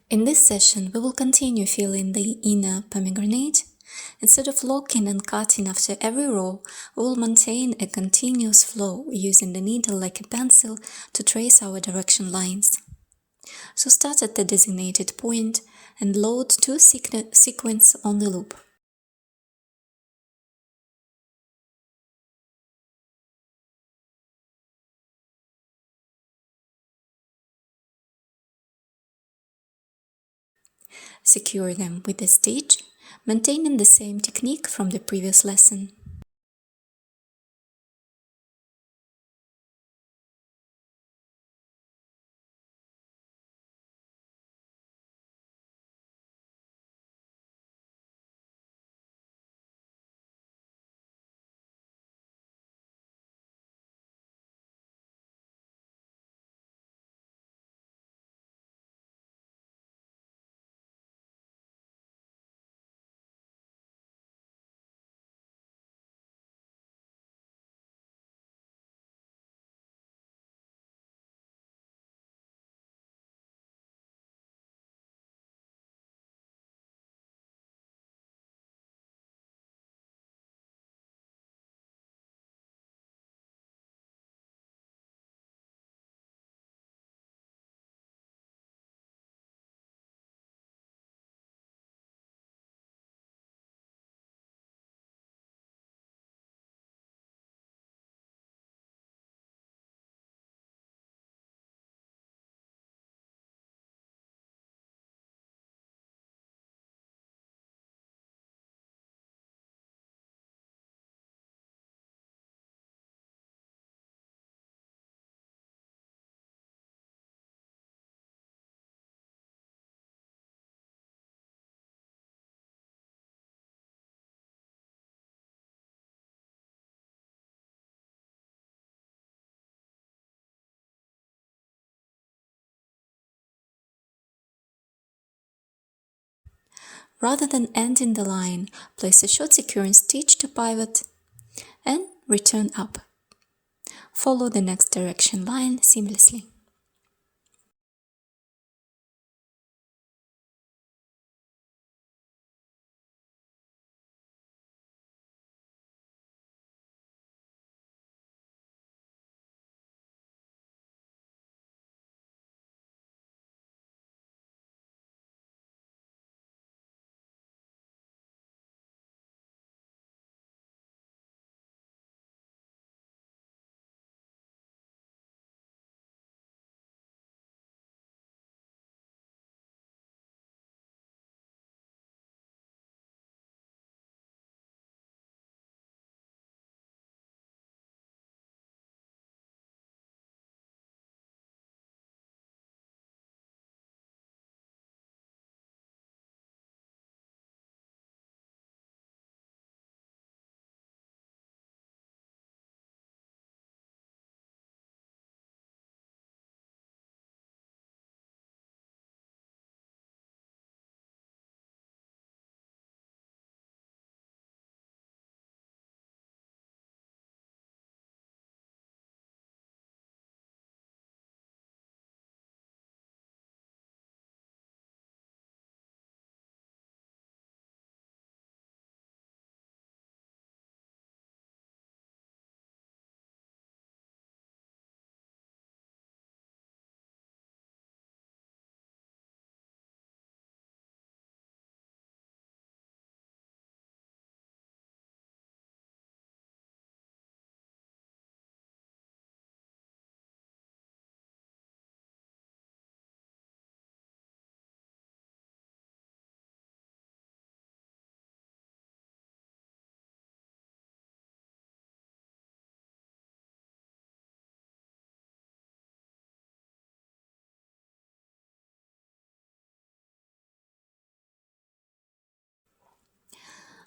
In this session, we will continue filling the inner pomegranate. Instead of locking and cutting after every row, we will maintain a continuous flow using the needle like a pencil to trace our direction lines. So start at the designated point and load 2 sequins on the loop. Secure them with a stitch, maintaining the same technique from the previous lesson. Rather than ending the line, place a short securing stitch to pivot and return up. Follow the next direction line seamlessly.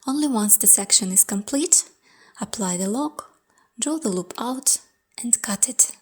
Only once the section is complete, apply the lock, draw the loop out and cut it.